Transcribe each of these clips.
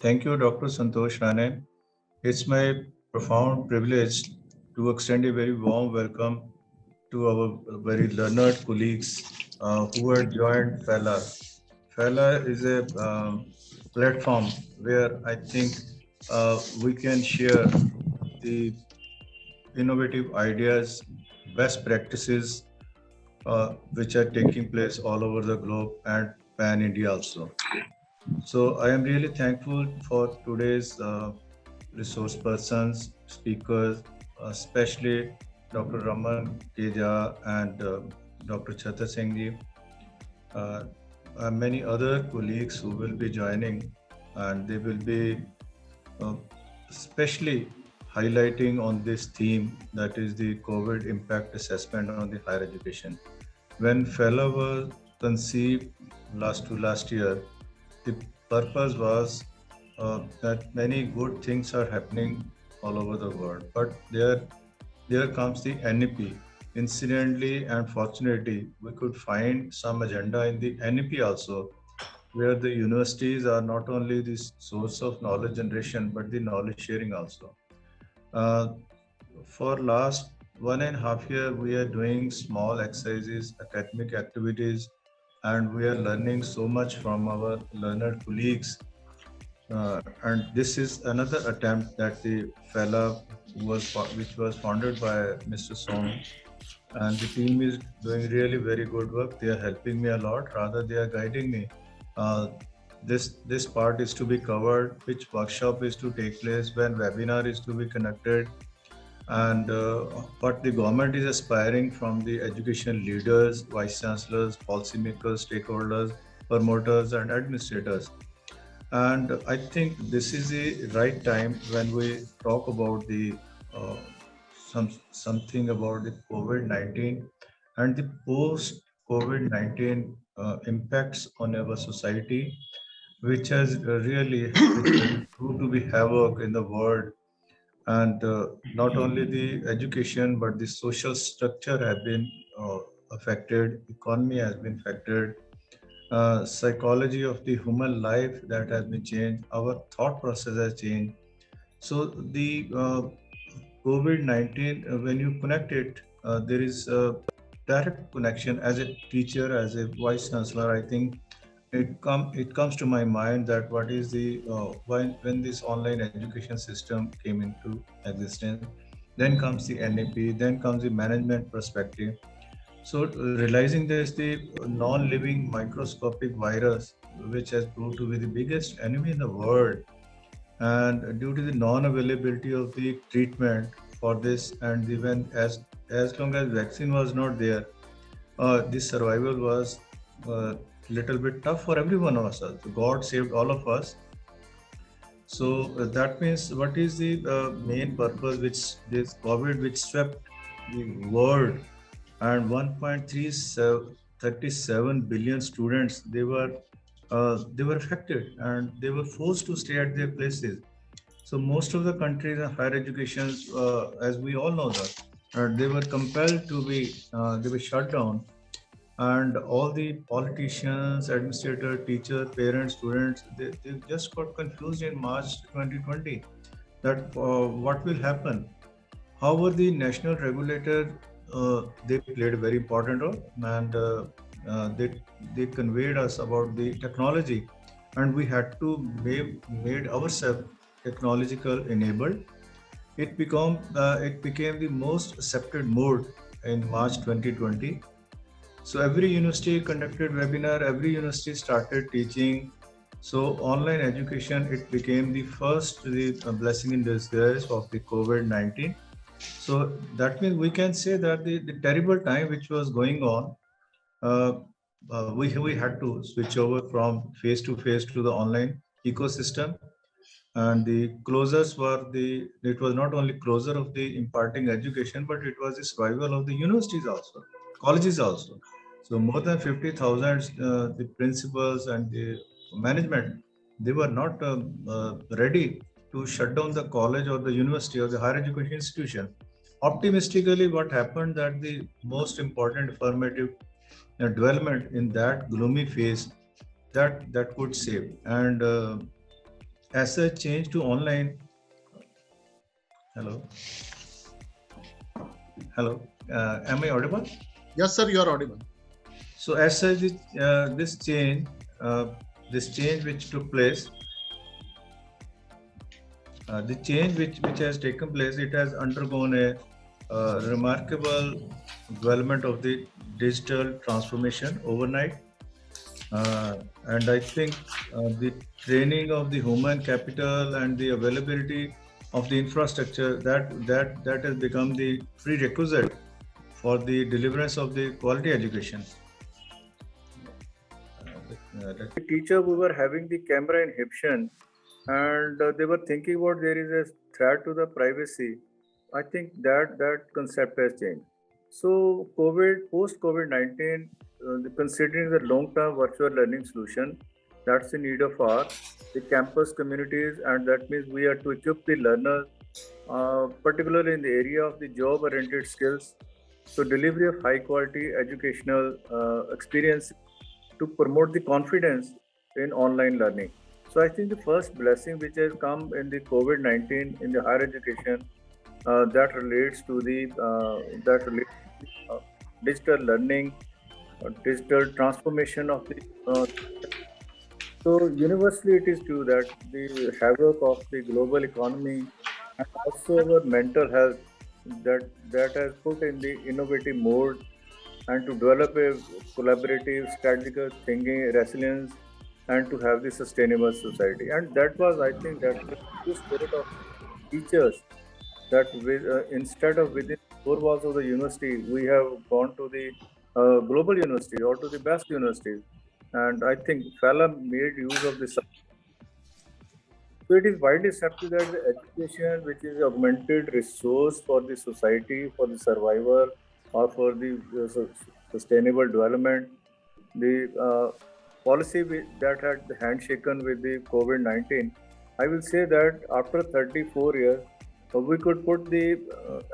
Thank you, Dr. Santosh Rane. It's my profound privilege to extend a very warm welcome to our very learned colleagues who had joined FELA. FELA is a platform where I think we can share the innovative ideas, best practices which are taking place all over the globe and pan India also. So I am really thankful for today's resource persons, speakers, especially Dr. Raman Keja and Dr. Chhatra Singh ji, uh, and many other colleagues who will be joining, and they will be uh, especially highlighting on this theme, that is the COVID impact assessment on the higher education. When FELA was conceived last year, the purpose was that many good things are happening all over the world, but there comes the NEP. Incidentally and fortunately, we could find some agenda in the NEP also, where the universities are not only the source of knowledge generation, but the knowledge sharing also. Uh, for last 1.5 years, we are doing small exercises, academic activities, and we are learning so much from our learner colleagues. And this is another attempt that the FELA which was founded by Mr. Song, and the team is doing really very good work. They are helping me a lot. Rather, they are guiding me. Uh, this part is to be covered. Which workshop is to take place? When webinar is to be conducted? And what the government is aspiring from the education leaders, vice chancellors, policymakers, stakeholders, promoters, and administrators. And I think this is the right time when we talk about the uh, something about the COVID-19 and the post COVID-19 impacts on our society, which has which has proved to be havoc in the world. And not only the education, but the social structure have been affected, economy has been affected, psychology of the human life that has been changed, our thought process has changed. So the COVID-19, when you connect it, there is a direct connection. As a teacher, as a vice chancellor, I think it comes to my mind that what is the when this online education system came into existence, then comes the NAP, then comes the management perspective. So realizing there's the non-living microscopic virus, which has proved to be the biggest enemy in the world, and due to the non-availability of the treatment for this, and even as long as vaccine was not there, this survival was a little bit tough for every one of us. God saved all of us. So that means what is the main purpose which this COVID which swept the world, and 1.37 billion students, they were affected and they were forced to stay at their places. So most of the countries in higher education, as we all know that, they were compelled to be they were shut down, and all the politicians, administrator, teacher, parents, students, they just got confused in March 2020 that what will happen. However, the national regulator, they played a very important role, and they conveyed us about the technology, and we had to made ourselves technological enabled. It became the most accepted mode in March 2020. So every university conducted webinar, every university started teaching. So online education, it became the first the blessing in disguise of the COVID-19. So that means we can say that the terrible time which was going on, uh, we had to switch over from face to face to the online ecosystem. And the closures were it was not only closure of the imparting education, but it was the survival of the universities also, colleges also. So more than 50,000, the principals and the management, they were not ready to shut down the college or the university or the higher education institution. Optimistically, what happened that the most important formative development in that gloomy phase, that could save. And as a change to online. Hello, hello. Am I audible? Yes, sir, you are audible. So as such, uh, this change which took place, the change which has taken place, it has undergone a remarkable development of the digital transformation overnight. And I think the training of the human capital and the availability of the infrastructure that has become the prerequisite for the deliverance of the quality education. The teacher, we were having the camera inhibition, and they were thinking about there is a threat to the privacy. I think that concept has changed. So post COVID-19, considering the long-term virtual learning solution, that's the need of our the campus communities, and that means we are to equip the learners, particularly in the area of the job-oriented skills, so delivery of high-quality educational experience to promote the confidence in online learning. So I think the first blessing which has come in the COVID-19 in the higher education, that relates to the digital learning, digital transformation of the. So universally, it is true that the havoc of the global economy and also our mental health, that has put in the innovative mode and to develop a collaborative, strategical thinking, resilience, and to have the sustainable society. And that was, I think, that was the spirit of teachers, that instead of within four walls of the university, we have gone to the global university or to the best universities. And I think FELA made use of this. So it is widely accepted that the education, which is augmented resource for the society, for the survival, or for the sustainable development, the policy that had the handshaken with the COVID-19, I will say that after 34 years, we could put the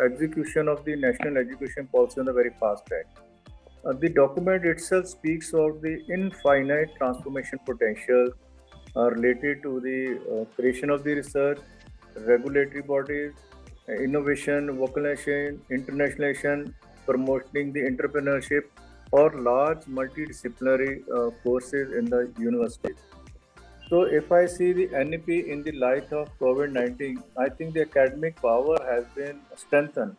execution of the national education policy on a very fast track. The document itself speaks of the infinite transformation potential related to the creation of the research, regulatory bodies, innovation, vocalization, internationalization, promoting the entrepreneurship, or large multidisciplinary courses in the universities. So, if I see the NEP in the light of COVID-19, I think the academic power has been strengthened.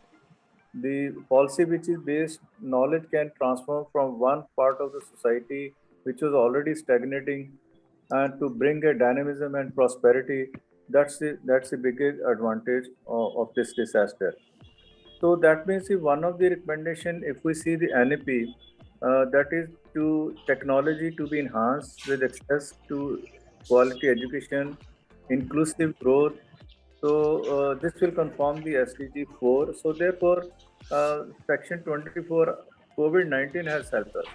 The policy which is based knowledge can transform from one part of the society which was already stagnating and to bring a dynamism and prosperity. That's the biggest advantage of this disaster. So that means if one of the recommendation, if we see the NEP, that is to technology to be enhanced with access to quality education, inclusive growth. So this will conform the SDG 4. So therefore, Section 24, COVID-19 has helped us.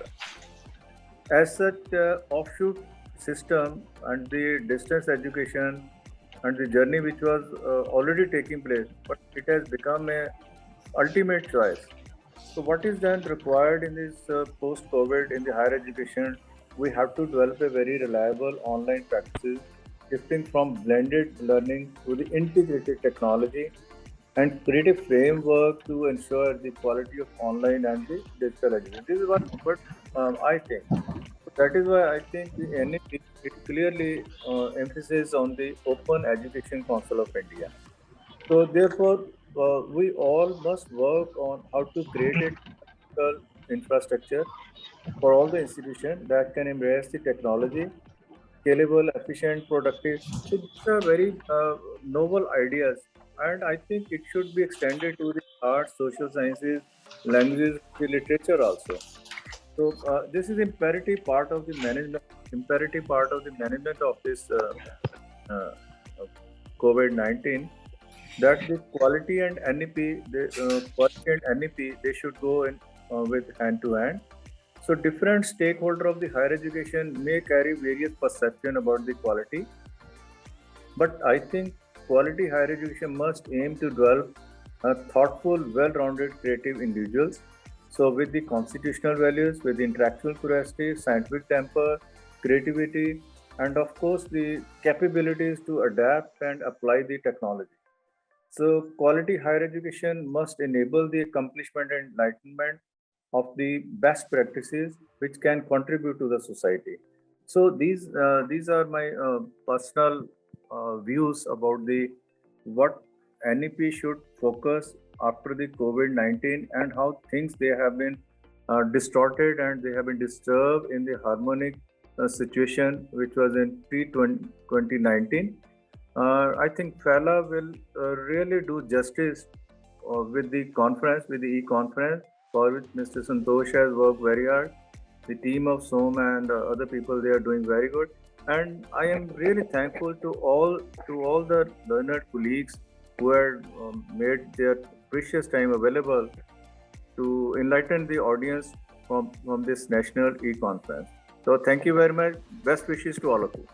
As such, offshoot system and the distance education and the journey which was already taking place, but it has become a ultimate choice. So what is then required in this post-COVID in the higher education? We have to develop a very reliable online practices, shifting from blended learning to the integrated technology, and create a framework to ensure the quality of online and the digital education. This is what I think. That is why I think the NEP, it clearly emphasizes on the Open Education Council of India. So therefore, we all must work on how to create a digital infrastructure for all the institutions that can embrace the technology, scalable, efficient, productive. So these are very novel ideas, and I think it should be extended to the arts, social sciences, languages, the literature also. So this is imperative part of the management, imperative part of the management of this uh, COVID-19, that the quality and NEP, quality and NEP, they should go in with hand to hand. So different stakeholder of the higher education may carry various perception about the quality, but I think quality higher education must aim to develop thoughtful, well-rounded, creative individuals. So with the constitutional values, with the intellectual curiosity, scientific temper, creativity, and of course the capabilities to adapt and apply the technology. So quality higher education must enable the accomplishment and enlightenment of the best practices which can contribute to the society. So these are my personal views about the what NEP should focus after the COVID-19 and how things they have been distorted and they have been disturbed in the harmonic situation which was in pre-2019. I think FELA will really do justice with the conference, with the e-conference, for which Mr. Santosh has worked very hard. The team of SOM and other people, they are doing very good. And I am really thankful to all the learned colleagues who had made their precious time available to enlighten the audience from this national e-conference. So thank you very much. Best wishes to all of you.